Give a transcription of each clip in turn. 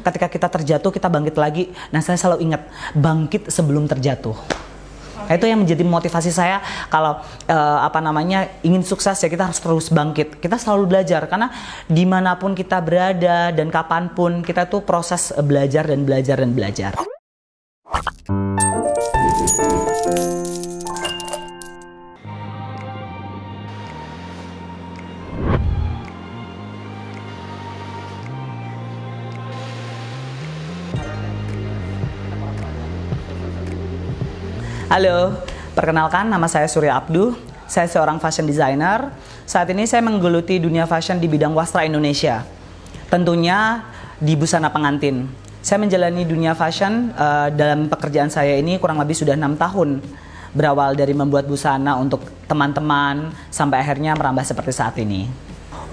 Ketika kita terjatuh, kita bangkit lagi. Nah, saya selalu ingat, bangkit sebelum terjatuh. Nah, itu yang menjadi motivasi saya kalau ingin sukses ya kita harus terus bangkit. Kita selalu belajar karena dimanapun kita berada dan kapanpun kita tuh proses belajar dan belajar dan belajar. Halo, perkenalkan nama saya Surya Abduh. Saya seorang fashion designer. Saat ini saya menggeluti dunia fashion di bidang wastra Indonesia. Tentunya di busana pengantin. Saya menjalani dunia fashion dalam pekerjaan saya ini kurang lebih sudah 6 tahun. Berawal dari membuat busana untuk teman-teman sampai akhirnya merambah seperti saat ini.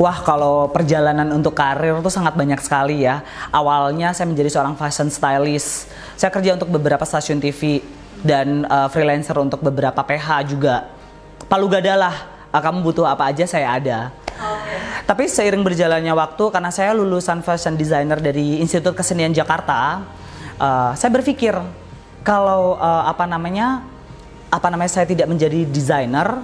Wah, kalau perjalanan untuk karir itu sangat banyak sekali ya. Awalnya saya menjadi seorang fashion stylist. Saya kerja untuk beberapa stasiun TV dan freelancer untuk beberapa PH juga. Palu gadalah, kamu butuh apa aja saya ada. Tapi seiring berjalannya waktu, karena saya lulusan fashion designer dari Institut Kesenian Jakarta, saya berpikir kalau saya tidak menjadi desainer,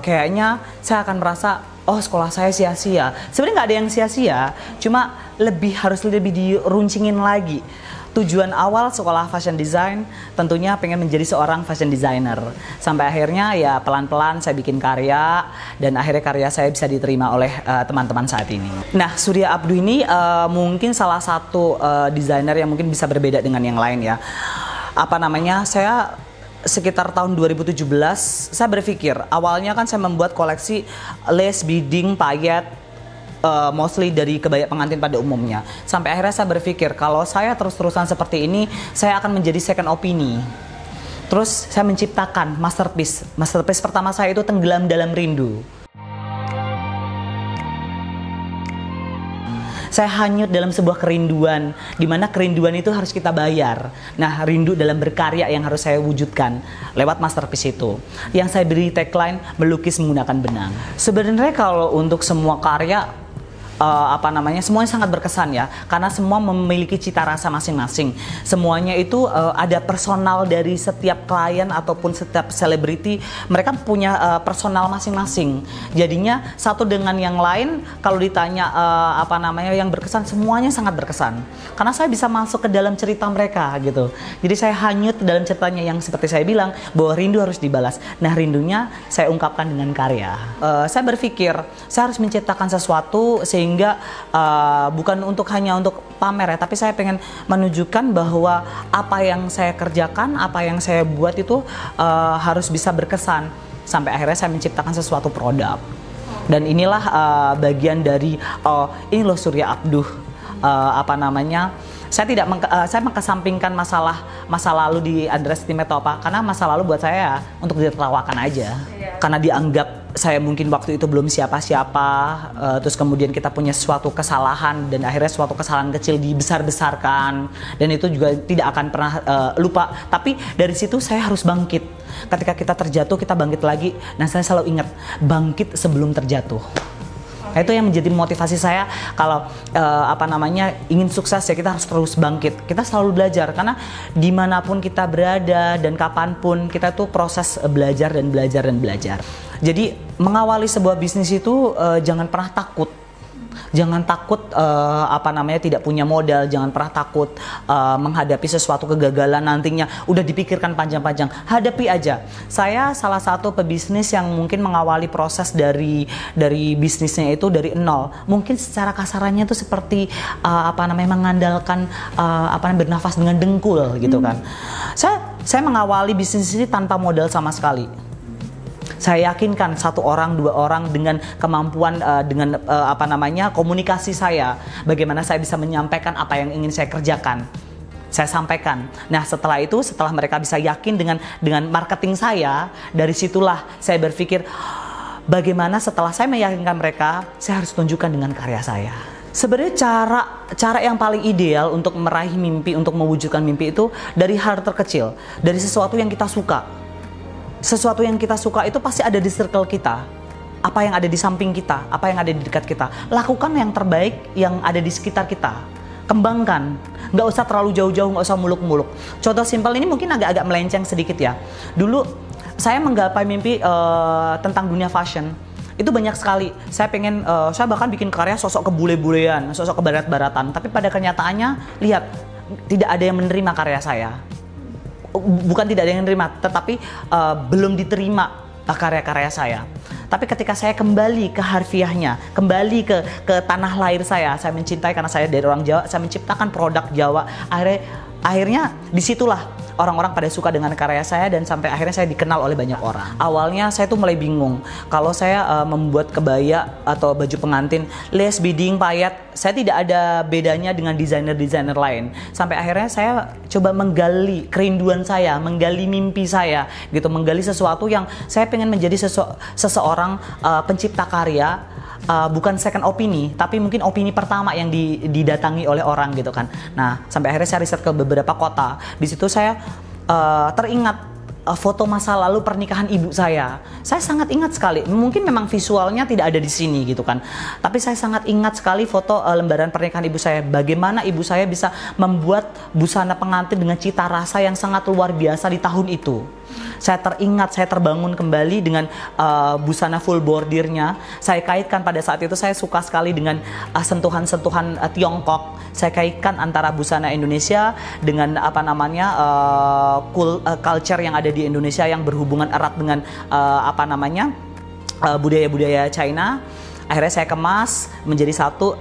kayaknya saya akan merasa sekolah saya sia-sia. Sebenarnya nggak ada yang sia-sia, cuma harus lebih diruncingin lagi. Tujuan awal sekolah fashion design tentunya pengen menjadi seorang fashion designer. Sampai akhirnya ya pelan-pelan saya bikin karya dan akhirnya karya saya bisa diterima oleh teman-teman saat ini. Nah, Surya Abduh ini mungkin salah satu desainer yang mungkin bisa berbeda dengan yang lain ya. Saya sekitar tahun 2017 saya berpikir, awalnya kan saya membuat koleksi lace, beading, payet, mostly dari kebaya pengantin pada umumnya. Sampai akhirnya saya berpikir kalau saya terus-terusan seperti ini, saya akan menjadi second opini. Terus saya menciptakan masterpiece. Masterpiece pertama saya itu Tenggelam Dalam Rindu. Saya hanyut dalam sebuah kerinduan, di mana kerinduan itu harus kita bayar. Nah, rindu dalam berkarya yang harus saya wujudkan lewat masterpiece itu. Yang saya beri tagline, melukis menggunakan benang. Sebenarnya kalau untuk semua karya, semuanya sangat berkesan ya, karena semua memiliki cita rasa masing-masing. Semuanya itu ada personal dari setiap klien ataupun setiap selebriti, mereka punya personal masing-masing. Jadinya satu dengan yang lain, kalau ditanya yang berkesan, semuanya sangat berkesan. Karena saya bisa masuk ke dalam cerita mereka gitu. Jadi saya hanyut dalam ceritanya yang seperti saya bilang bahwa rindu harus dibalas. Nah, rindunya saya ungkapkan dengan karya. Saya berpikir saya harus menciptakan sesuatu sehingga bukan hanya untuk pamer ya, tapi saya pengen menunjukkan bahwa apa yang saya kerjakan, apa yang saya buat itu harus bisa berkesan. Sampai akhirnya saya menciptakan sesuatu produk. Dan inilah bagian dari ini loh Surya Abduh. Saya mengesampingkan masa lalu di underestimate atau apa, karena masa lalu buat saya untuk ditertawakan aja. Karena dianggap saya mungkin waktu itu belum siapa-siapa, terus kemudian kita punya suatu kesalahan dan akhirnya suatu kesalahan kecil dibesar-besarkan, dan itu juga tidak akan pernah lupa. Tapi dari situ saya harus bangkit. Ketika kita terjatuh, kita bangkit lagi. Nah, saya selalu ingat, bangkit sebelum terjatuh. Nah, itu yang menjadi motivasi saya kalau ingin sukses ya kita harus terus bangkit. Kita selalu belajar karena dimanapun kita berada dan kapanpun kita tuh proses belajar dan belajar dan belajar. Jadi mengawali sebuah bisnis itu jangan pernah takut. Jangan takut tidak punya modal, jangan pernah takut menghadapi sesuatu kegagalan nantinya. Udah dipikirkan panjang-panjang, hadapi aja. Saya salah satu pebisnis yang mungkin mengawali proses dari bisnisnya itu dari nol. Mungkin secara kasarannya itu seperti mengandalkan bernafas dengan dengkul gitu kan. Saya mengawali bisnis ini tanpa modal sama sekali. Saya yakinkan 1 orang, 2 orang dengan kemampuan komunikasi saya, bagaimana saya bisa menyampaikan apa yang ingin saya kerjakan, saya sampaikan. Nah, setelah mereka bisa yakin dengan marketing saya, dari situlah saya berpikir bagaimana setelah saya meyakinkan mereka, saya harus tunjukkan dengan karya saya. Sebenarnya cara yang paling ideal untuk meraih mimpi, untuk mewujudkan mimpi itu dari hal terkecil, dari sesuatu yang kita suka. Sesuatu yang kita suka itu pasti ada di circle kita. Apa yang ada di samping kita, apa yang ada di dekat kita. Lakukan yang terbaik yang ada di sekitar kita. kembangkan. Nggak usah terlalu jauh-jauh, nggak usah muluk-muluk. Contoh simpel ini mungkin agak-agak melenceng sedikit ya. Dulu saya menggapai mimpi tentang dunia fashion. Itu banyak sekali. Saya pengen, saya bahkan bikin karya sosok kebule-bulean, sosok kebarat-baratan. Tapi pada kenyataannya, lihat, tidak ada yang menerima karya saya. Bukan tidak ada yang menerima, tetapi belum diterima karya-karya saya. Tapi ketika saya kembali ke harfiahnya, kembali ke tanah lahir saya mencintai karena saya dari orang Jawa, saya menciptakan produk Jawa. Akhirnya disitulah orang-orang pada suka dengan karya saya dan sampai akhirnya saya dikenal oleh banyak orang. Awalnya saya tuh mulai bingung kalau saya membuat kebaya atau baju pengantin les, beading, payet, saya tidak ada bedanya dengan desainer-desainer lain. Sampai akhirnya saya coba menggali kerinduan saya, menggali mimpi saya, gitu, menggali sesuatu yang saya pengen menjadi seseorang pencipta karya. Bukan second opini, tapi mungkin opini pertama yang didatangi oleh orang gitu kan. Nah, sampai akhirnya saya riset ke beberapa kota. Di situ saya teringat foto masa lalu pernikahan ibu saya. Saya sangat ingat sekali. Mungkin memang visualnya tidak ada di sini gitu kan. Tapi saya sangat ingat sekali foto lembaran pernikahan ibu saya. Bagaimana ibu saya bisa membuat busana pengantin dengan cita rasa yang sangat luar biasa di tahun itu. Saya teringat, saya terbangun kembali dengan busana full bordirnya. Saya kaitkan pada saat itu, saya suka sekali dengan sentuhan-sentuhan Tiongkok. Saya kaitkan antara busana Indonesia dengan apa namanya culture yang ada di Indonesia yang berhubungan erat dengan apa namanya budaya-budaya China. Akhirnya saya kemas menjadi satu,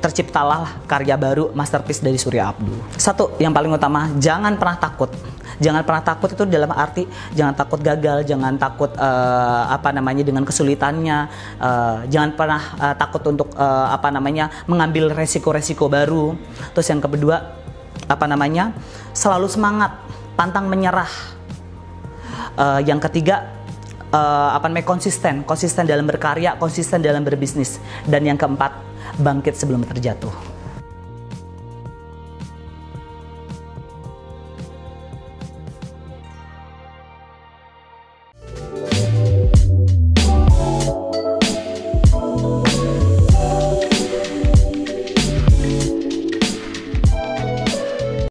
terciptalah karya baru masterpiece dari Surya Abduh. Satu, yang paling utama, jangan pernah takut. Jangan pernah takut itu dalam arti jangan takut gagal, jangan takut apa namanya dengan kesulitannya, jangan pernah takut untuk apa namanya mengambil resiko-resiko baru. Terus yang kedua, apa namanya, selalu semangat, pantang menyerah. Yang ketiga, apa namanya, konsisten dalam berkarya, konsisten dalam berbisnis. Dan yang keempat, bangkit sebelum terjatuh.